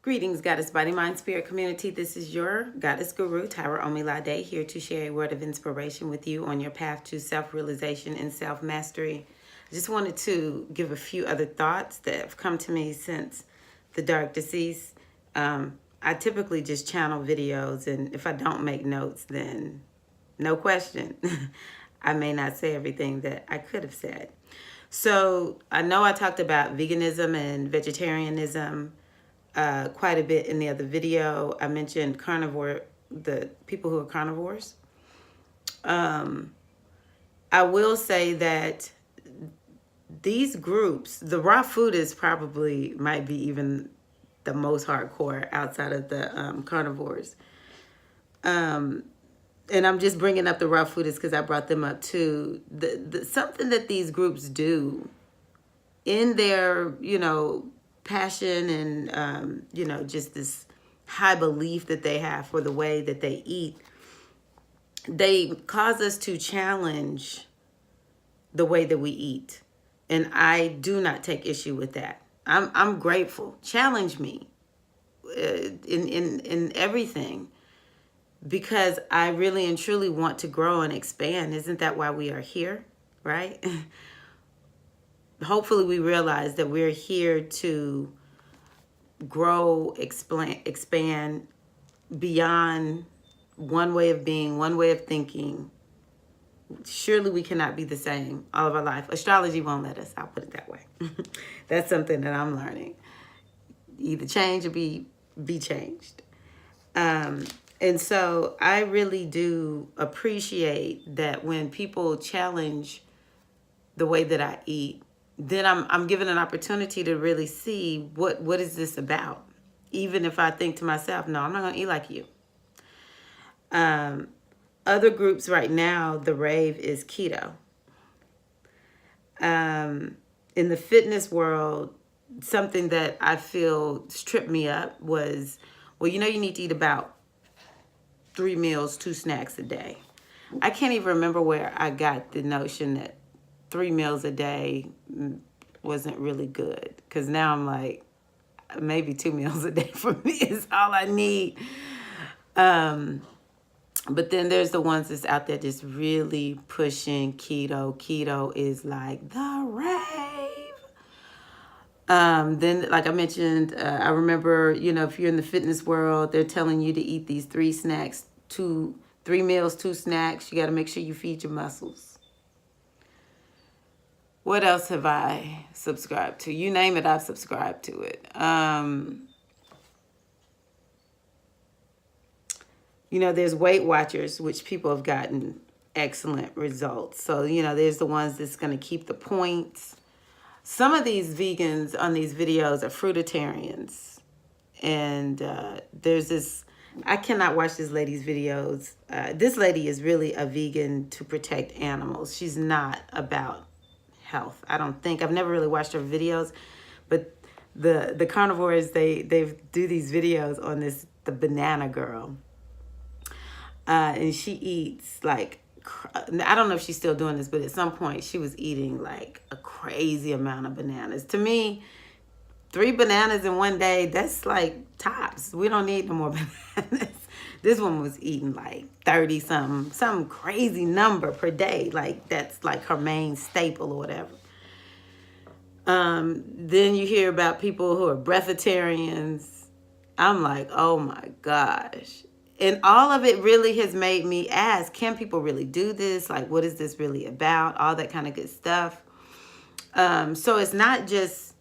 Greetings, Goddess Body, Mind, Spirit community. This is your Goddess Guru, Tyra Omilade, here to share a word of inspiration with you on your path to self-realization and self-mastery. I just wanted to give a few other thoughts that have come to me since the dark decease. I typically just channel videos, and if I don't make notes, then no question. I may not say everything that I could have said. So I know I talked about veganism and vegetarianism quite a bit in the other video. I mentioned carnivore, the people who are carnivores. I will say that these groups, the raw food is probably might be even the most hardcore outside of the carnivores. And I'm just bringing up the raw food is because I brought them up too. Something that these groups do in their, passion and, just this high belief that they have for the way that they eat, they cause us to challenge the way that we eat. And I do not take issue with that. I'm grateful. Challenge me in everything, because I really and truly want to grow and expand. Isn't that why we are here, right? Hopefully we realize that we're here to grow, expand beyond one way of being, one way of thinking. Surely we cannot be the same all of our life. Astrology won't let us. I'll put it that way. That's something that I'm learning. Either change or be changed. And so I really do appreciate that when people challenge the way that I eat, then I'm given an opportunity to really see what is this about. Even if I think to myself, no, I'm not going to eat like you. Other groups right now, the rave is keto. In the fitness world, something that I feel tripped me up was, well, you need to eat about 3 meals, 2 snacks a day. I can't even remember where I got the notion that 3 meals a day wasn't really good. Because now I'm like, maybe 2 meals a day for me is all I need. But then there's the ones that's out there just really pushing keto. Keto is like the rave. Then, like I mentioned, I remember, if you're in the fitness world, they're telling you to eat these 3 snacks, 3 meals, 2 snacks. You got to make sure you feed your muscles. What else have I subscribed to? You name it, I've subscribed to it. There's Weight Watchers, which people have gotten excellent results. So, there's the ones that's going to keep the points. Some of these vegans on these videos are fruitarians. And there's this, I cannot watch this lady's videos. This lady is really a vegan to protect animals. She's not about health, I don't think. I've never really watched her videos, but the carnivores, they do these videos on the banana girl. And she eats like, I don't know if she's still doing this, but at some point she was eating like a crazy amount of bananas. To me, 3 bananas in one day, that's like tops. We don't need no more bananas. This one was eating like 30 something, some crazy number per day. Like that's like her main staple or whatever. Then you hear about people who are breatharians. I'm like, oh my gosh. And all of it really has made me ask, can people really do this? Like, what is this really about? All that kind of good stuff. So it's not just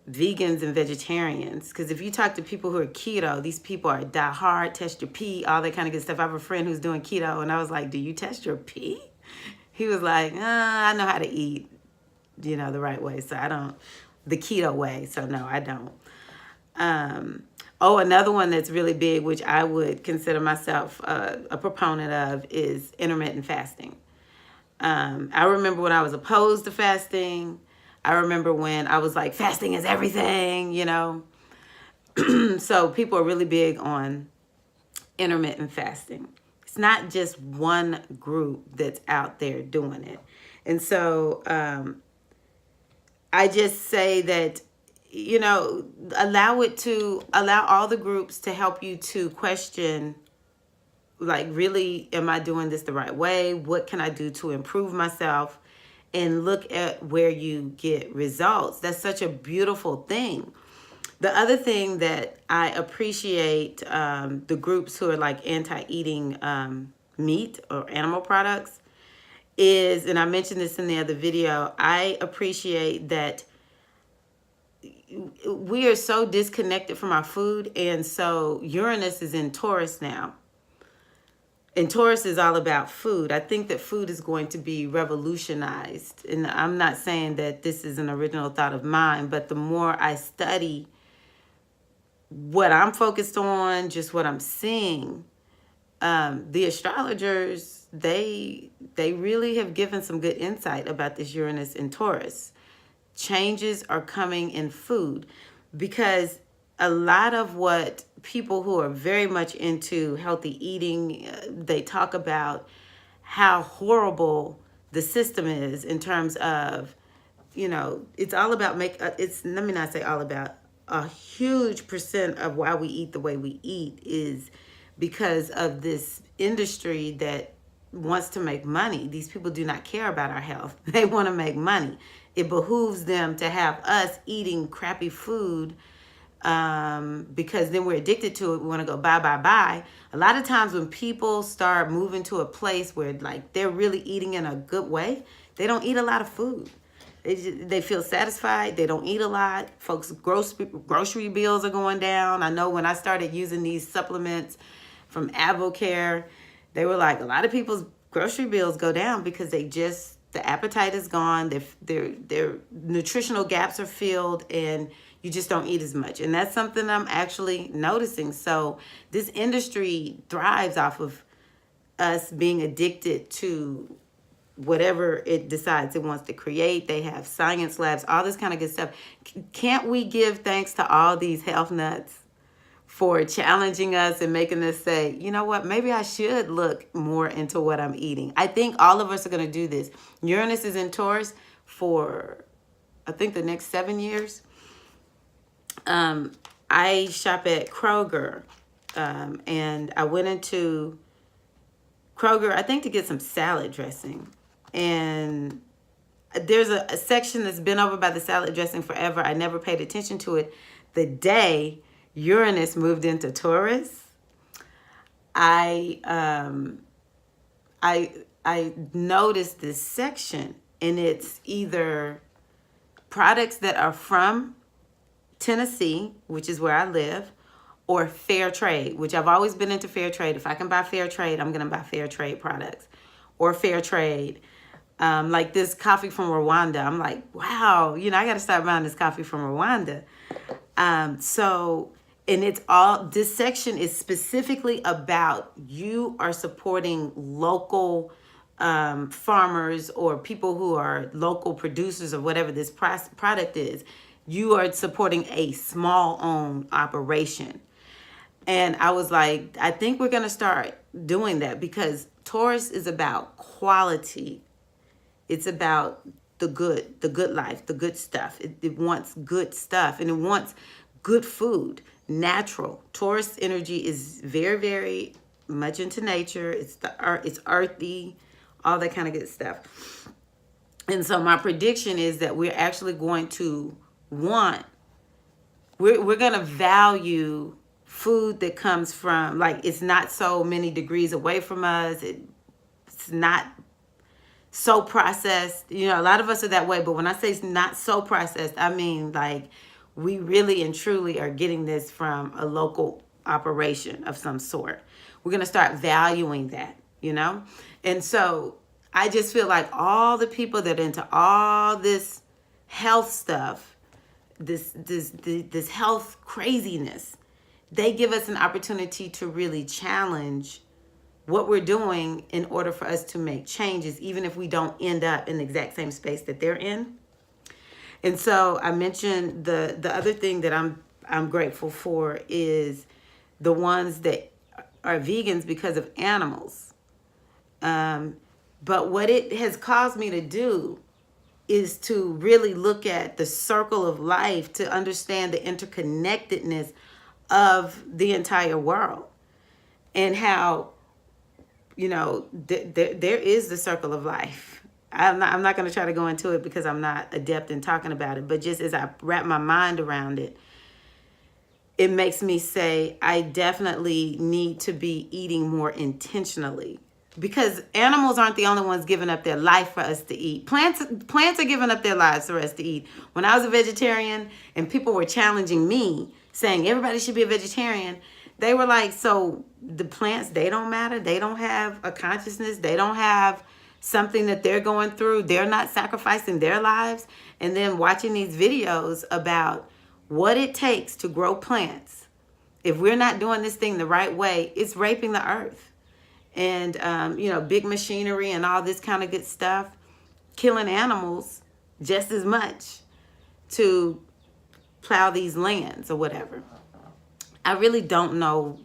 vegans and vegetarians, because if you talk to people who are keto, these people are die hard, test your pee, all that kind of good stuff. I have a friend who's doing keto, and I was like, do you test your pee? He was like, I know how to eat, the right way, so I don't, the keto way, so no, I don't. Another one that's really big, which I would consider myself a proponent of, is intermittent fasting. I remember when I was opposed to fasting. I remember when I was like, fasting is everything, So people are really big on intermittent fasting. It's not just one group that's out there doing it. And so I just say that you know, allow all the groups to help you to question, like, really, am I doing this the right way? What can I do to improve myself? And look at where you get results. That's such a beautiful thing. The other thing that I appreciate, the groups who are like anti-eating meat or animal products is, and I mentioned this in the other video, I appreciate that we are so disconnected from our food. And so Uranus is in Taurus now. And Taurus is all about food. I think that food is going to be revolutionized. And I'm not saying that this is an original thought of mine, but the more I study what I'm focused on, just what I'm seeing, the astrologers, they really have given some good insight about this Uranus in Taurus. Changes are coming in food, because a lot of what people who are very much into healthy eating, they talk about how horrible the system is in terms of, you know, it's all about let me not say all about, a huge percent of why we eat the way we eat is because of this industry that wants to make money. These people do not care about our health. They want to make money. It behooves them to have us eating crappy food, because then we're addicted to it. We want to go buy. A lot of times when people start moving to a place where, like, they're really eating in a good way, they don't eat a lot of food. They feel satisfied. They don't eat a lot. Folks' grocery bills are going down. I know when I started using these supplements from AdvoCare, they were like, a lot of people's grocery bills go down because the appetite is gone. Their nutritional gaps are filled, and you just don't eat as much. And that's something I'm actually noticing. So this industry thrives off of us being addicted to whatever it decides it wants to create. They have science labs, all this kind of good stuff. Can't we give thanks to all these health nuts for challenging us and making us say, you know what, maybe I should look more into what I'm eating. I think all of us are going to do this. Uranus is in Taurus for, I think, the next 7 years. I shop at Kroger, and I went into Kroger, I think, to get some salad dressing. And there's a section that's been over by the salad dressing forever. I never paid attention to it. The day Uranus moved into Taurus, I noticed this section, and it's either products that are from Tennessee, which is where I live, or fair trade, which I've always been into fair trade. If I can buy fair trade, I'm going to buy fair trade products or fair trade. Like this coffee from Rwanda. I'm like, wow, you know, I got to start buying this coffee from Rwanda. And it's all, this section is specifically about you are supporting local farmers or people who are local producers of whatever this product is. You are supporting a small owned operation. And I was like, I think we're going to start doing that, because Taurus is about quality. It's about the good life, the good stuff. It wants good stuff, and it wants good food, natural. Taurus energy is very, very much into nature. It's earthy, all that kind of good stuff. And so my prediction is that we're actually going to we're going to value food that comes from, like, it's not so many degrees away from us. It's not so processed. You know, a lot of us are that way, but when I say it's not so processed, I mean, like, we really and truly are getting this from a local operation of some sort. We're going to start valuing that, you know? And so I just feel like all the people that are into all this health stuff, this health craziness, they give us an opportunity to really challenge what we're doing in order for us to make changes, even if we don't end up in the exact same space that they're in. And so I mentioned the other thing that I'm grateful for is the ones that are vegans because of animals. But what it has caused me to do is to really look at the circle of life, to understand the interconnectedness of the entire world, and how, you know, there is the circle of life. I'm not going to try to go into it because I'm not adept in talking about it, but just as I wrap my mind around it, it makes me say I definitely need to be eating more intentionally, because animals aren't the only ones giving up their life for us to eat. Plants are giving up their lives for us to eat. When I was a vegetarian and people were challenging me, saying everybody should be a vegetarian, they were like, so the plants, they don't matter? They don't have a consciousness? They don't have something that they're going through? They're not sacrificing their lives? And then watching these videos about what it takes to grow plants. If we're not doing this thing the right way, it's raping the earth. And, you know, big machinery and all this kind of good stuff, killing animals just as much to plow these lands or whatever. I really don't know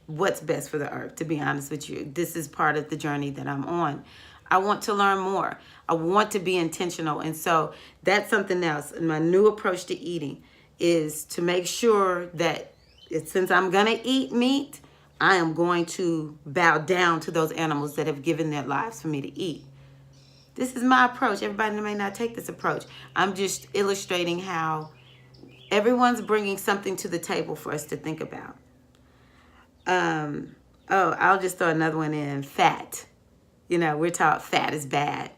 what's best for the earth, to be honest with you. This is part of the journey that I'm on. I want to learn more. I want to be intentional. And so that's something else. And my new approach to eating is to make sure that since I'm going to eat meat, I am going to bow down to those animals that have given their lives for me to eat. This is my approach. Everybody may not take this approach. I'm just illustrating how everyone's bringing something to the table for us to think about. I'll just throw another one in. Fat. You know, we're taught fat is bad.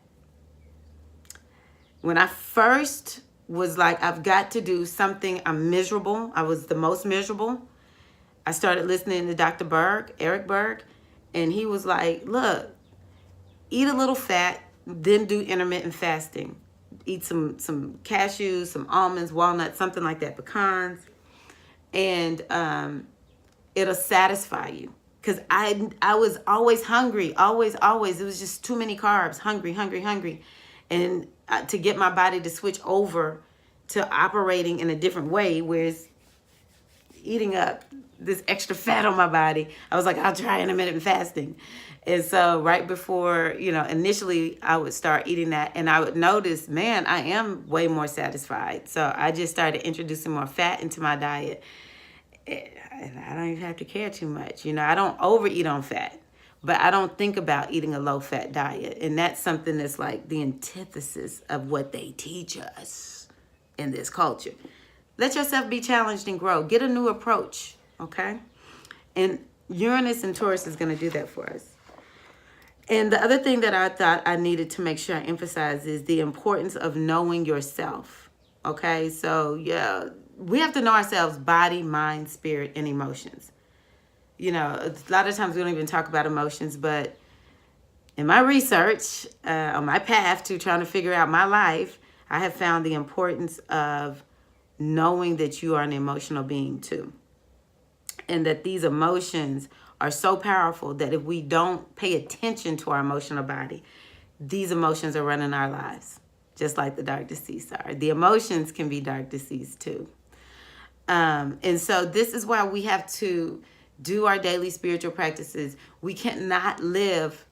When I first was like, I've got to do something, I'm miserable. I was the most miserable. I started listening to Dr. Berg, Eric Berg, and he was like, look, eat a little fat, then do intermittent fasting. Eat some cashews, some almonds, walnuts, something like that, pecans, and it'll satisfy you. Because I was always hungry, always. It was just too many carbs, hungry. And to get my body to switch over to operating in a different way, whereas eating up this extra fat on my body, I was like, I'll try intermittent fasting. And so right before, you know, initially I would start eating that and I would notice, man, I am way more satisfied. So I just started introducing more fat into my diet. And I don't even have to care too much. You know, I don't overeat on fat, but I don't think about eating a low-fat diet. And that's something that's like the antithesis of what they teach us in this culture. Let yourself be challenged and grow. Get a new approach, okay? And Uranus and Taurus is going to do that for us. And the other thing that I thought I needed to make sure I emphasize is the importance of knowing yourself, okay? So, yeah, we have to know ourselves, body, mind, spirit, and emotions. You know, a lot of times we don't even talk about emotions, but in my research, on my path to trying to figure out my life, I have found the importance of knowing that you are an emotional being too. And that these emotions are so powerful that if we don't pay attention to our emotional body, these emotions are running our lives, just like the dark deceased are. The emotions can be dark deceased too. And so this is why we have to do our daily spiritual practices. We cannot live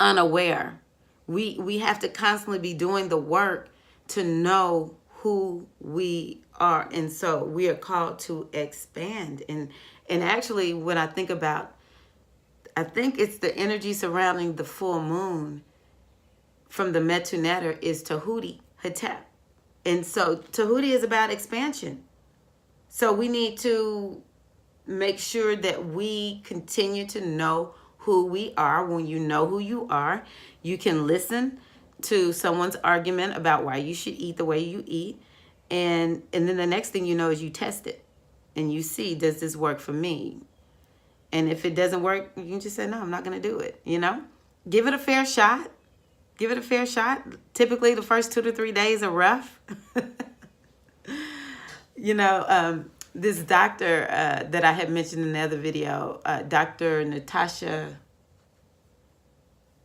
unaware. We have to constantly be doing the work to know who we are. And so we are called to expand. And actually, when I think about, I think it's the energy surrounding the full moon from the Metu Neter is Tahuti, Hetep. And so Tahuti is about expansion. So we need to make sure that we continue to know who we are. When you know who you are, you can listen to someone's argument about why you should eat the way you eat. And then the next thing you know is you test it. And you see, does this work for me? And if it doesn't work, you can just say, no, I'm not going to do it. You know, give it a fair shot. Give it a fair shot. Typically, the first 2 to 3 days are rough. You know, this doctor that I had mentioned in the other video, Dr. Natasha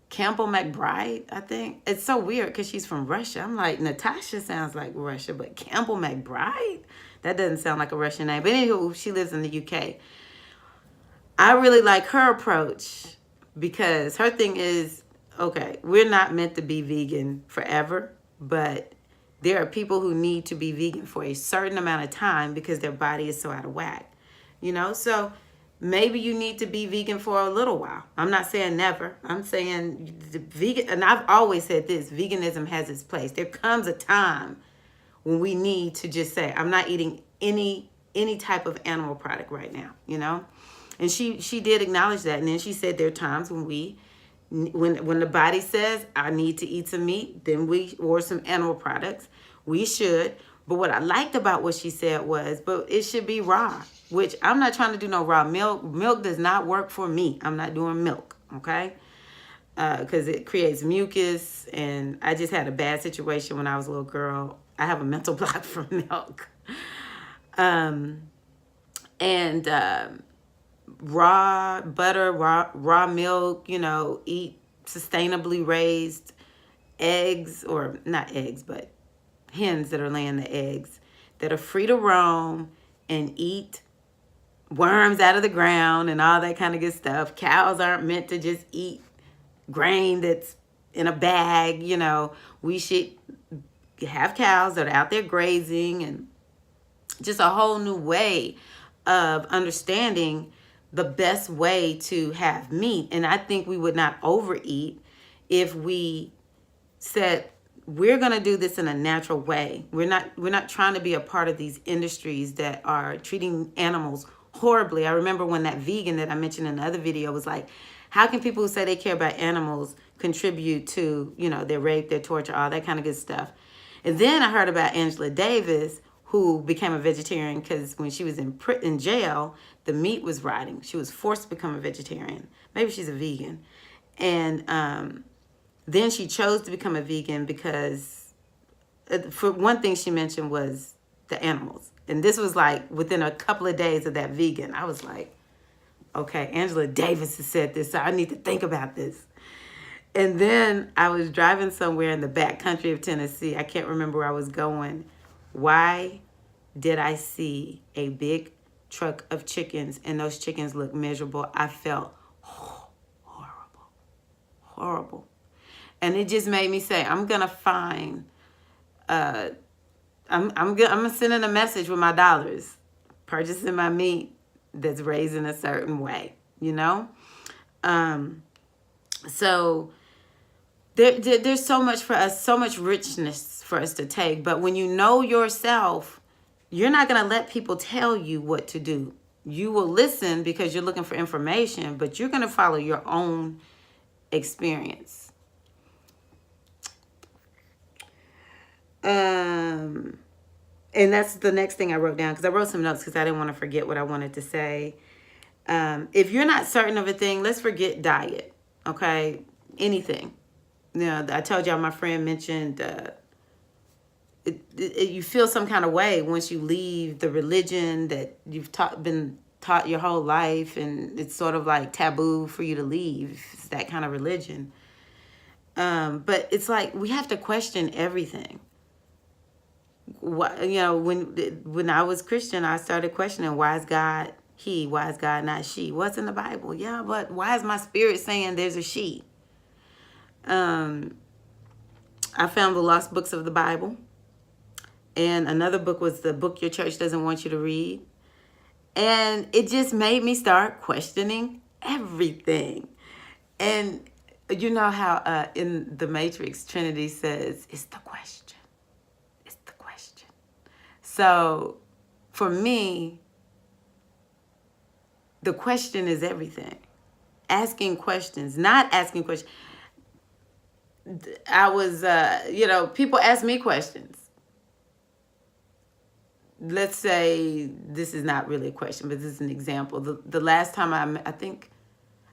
Campbell McBride, I think. It's so weird because she's from Russia. I'm like, Natasha sounds like Russia, but Campbell McBride? That doesn't sound like a Russian name. But anywho, she lives in the UK. I really like her approach because her thing is, okay, we're not meant to be vegan forever. but there are people who need to be vegan for a certain amount of time because their body is so out of whack, you know? So maybe you need to be vegan for a little while. I'm not saying never. I'm saying the vegan, and I've always said this, veganism has its place. There comes a time when we need to just say, I'm not eating any type of animal product right now, you know? And she did acknowledge that. And then she said there are times when when the body says, I need to eat some meat, then or some animal products, we should. But what I liked about what she said was, but it should be raw, which I'm not trying to do no raw milk. Milk does not work for me. I'm not doing milk, okay? Because it creates mucus, and I just had a bad situation when I was a little girl. I have a mental block from milk. Raw butter, raw milk, you know, eat sustainably raised eggs, or not eggs, but hens that are laying the eggs that are free to roam and eat worms out of the ground and all that kind of good stuff. Cows aren't meant to just eat grain that's in a bag, you know. We should have cows that are out there grazing, and just a whole new way of understanding the best way to have meat. And I think we would not overeat if we said, we're going to do this in a natural way. We're not trying to be a part of these industries that are treating animals horribly. I remember when that vegan that I mentioned in the other video was like, how can people who say they care about animals contribute to, you know, their rape, their torture, all that kind of good stuff? And then I heard about Angela Davis, who became a vegetarian because when she was in jail, the meat was rotting. She was forced to become a vegetarian. Maybe she's a vegan. And then she chose to become a vegan because, for one thing she mentioned was the animals. And this was like within a couple of days of that vegan. I was like, okay, Angela Davis has said this, so I need to think about this. And then I was driving somewhere in the back country of Tennessee. I can't remember where I was going. Why did I see a big truck of chickens and those chickens looked miserable? I felt horrible. And it just made me say, I'm gonna find, I'm gonna send in a message with my dollars, purchasing my meat that's raised in a certain way, you know? So there's so much for us, so much richness for us to take. But when you know yourself, you're not gonna let people tell you what to do. You will listen because you're looking for information, but you're gonna follow your own experience. And that's the next thing I wrote down, because I wrote some notes because I didn't want to forget what I wanted to say. If you're not certain of a thing, let's forget diet, okay? Anything. You know, I told y'all my friend mentioned you feel some kind of way once you leave the religion that you've been taught your whole life, and it's sort of like taboo for you to leave. It's that kind of religion. But it's like we have to question everything. You know, when I was Christian, I started questioning, why is God he? Why is God not she? What's in the Bible? Yeah, but why is my spirit saying there's a she? I found the lost books of the Bible. And another book was the book your church doesn't want you to read. And it just made me start questioning everything. And you know how in the Matrix, Trinity says, it's the question. So for me, the question is everything. Asking questions, not asking questions. I was, you know, people ask me questions. Let's say this is not really a question, but this is an example. The last time I think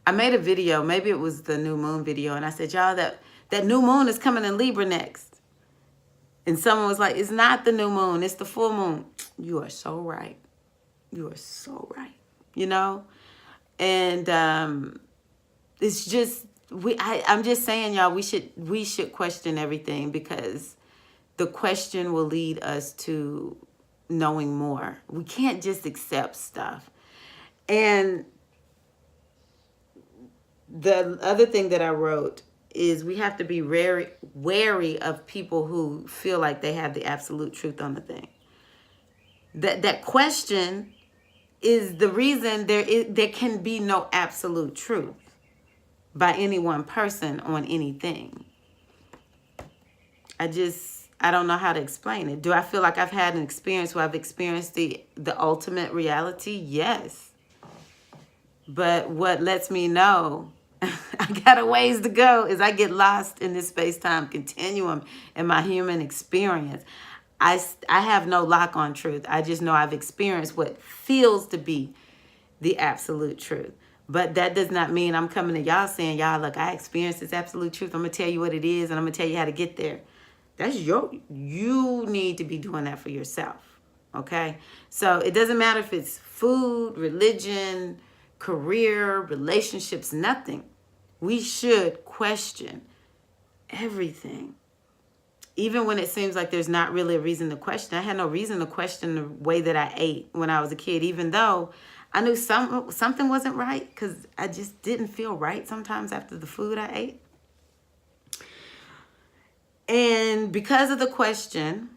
I made a video, maybe it was the new moon video, and I said, y'all, that new moon is coming in Libra next. And someone was like, it's not the new moon, it's the full moon. You are so right. You are so right. You know? And it's just, I'm just saying, y'all, we should question everything, because the question will lead us to knowing more. We can't just accept stuff. And the other thing that I wrote is we have to be very wary of people who feel like they have the absolute truth on the thing. That question is the reason there can be no absolute truth by any one person on anything. I don't know how to explain it. Do I feel like I've had an experience where I've experienced the ultimate reality? Yes. But what lets me know I got a ways to go is I get lost in this space-time continuum in my human experience. I have no lock on truth. I just know I've experienced what feels to be the absolute truth. But that does not mean I'm coming to y'all saying, y'all, look, I experienced this absolute truth. I'm going to tell you what it is, and I'm going to tell you how to get there. You need to be doing that for yourself, okay? So it doesn't matter if it's food, religion, career, relationships, nothing. We should question everything. Even when it seems like there's not really a reason to question. I had no reason to question the way that I ate when I was a kid, even though I knew something wasn't right because I just didn't feel right sometimes after the food I ate. And because of the question,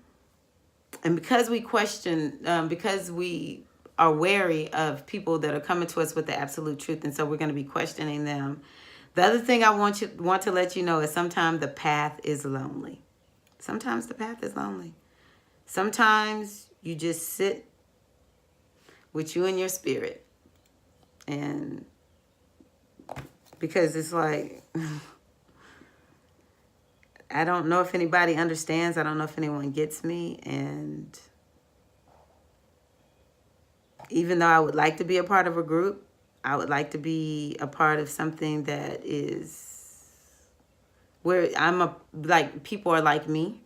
and because we question, because we are wary of people that are coming to us with the absolute truth, and so we're going to be questioning them. The other thing I want to let you know is sometimes the path is lonely. Sometimes the path is lonely. Sometimes you just sit with you and your spirit. And because it's like, I don't know if anybody understands. I don't know if anyone gets me. And even though I would like to be a part of a group, I would like to be a part of something that is where people are like me.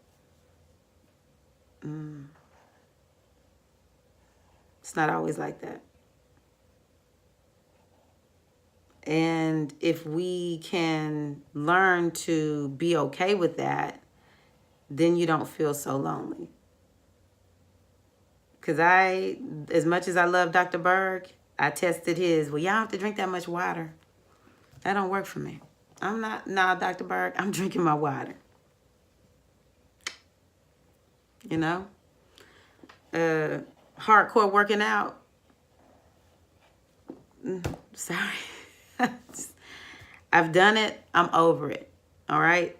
It's not always like that. And if we can learn to be okay with that, then you don't feel so lonely. Because as much as I love Dr. Berg, I tested his. Well, y'all have to drink that much water. That don't work for me. I'm not, nah, Dr. Berg, I'm drinking my water. You know? Hardcore working out. Sorry. I've done it. I'm over it. All right?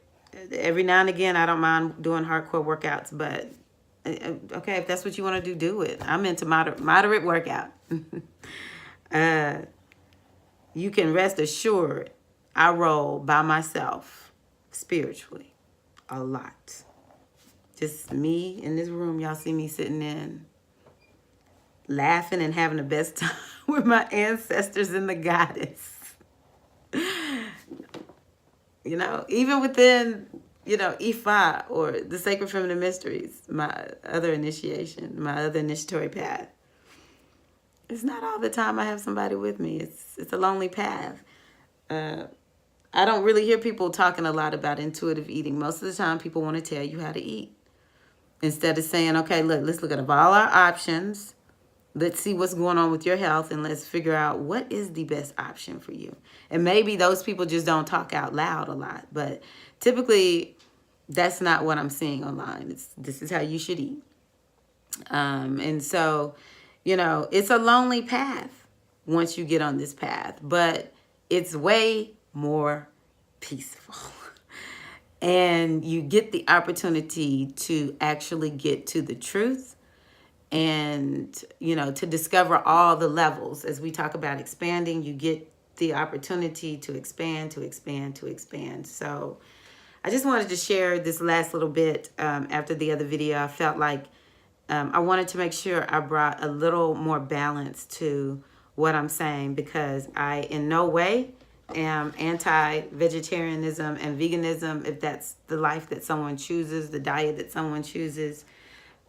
Every now and again, I don't mind doing hardcore workouts, but okay, if that's what you want to do it. I'm into moderate workout. You can rest assured I roll by myself spiritually a lot. Just me in this room. Y'all see me sitting in laughing and having the best time with my ancestors and the goddess. You know, even within, Ifa or the Sacred Feminine Mysteries, my other initiation, my other initiatory path. It's not all the time I have somebody with me. It's a lonely path. I don't really hear people talking a lot about intuitive eating. Most of the time, people want to tell you how to eat. Instead of saying, okay, look, let's look at all our options. Let's see what's going on with your health, and let's figure out what is the best option for you. And maybe those people just don't talk out loud a lot, but typically that's not what I'm seeing online. This is how you should eat. And so, it's a lonely path once you get on this path, but it's way more peaceful. And you get the opportunity to actually get to the truth and, to discover all the levels. As we talk about expanding, you get the opportunity to expand, to expand, to expand. So I just wanted to share this last little bit after the other video. I felt like I wanted to make sure I brought a little more balance to what I'm saying, because I in no way am anti-vegetarianism and veganism if that's the life that someone chooses, the diet that someone chooses.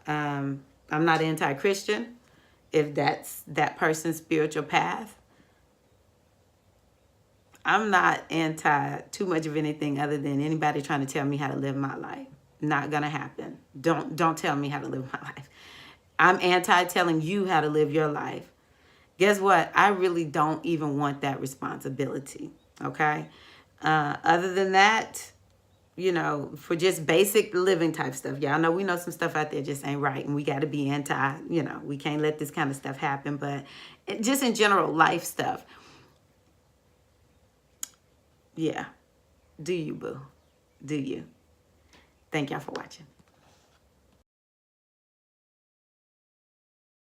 I'm not anti-Christian if that's that person's spiritual path. I'm not anti too much of anything other than anybody trying to tell me how to live my life. Not gonna happen. Don't tell me how to live my life. I'm anti telling you how to live your life. Guess what? I really don't even want that responsibility. Okay? Other than that, you know, for just basic living type stuff. Y'all know we know some stuff out there just ain't right, and we got to be anti, you know, we can't let this kind of stuff happen. But just in general, life stuff. Yeah. Do you, boo? Do you? Thank y'all for watching.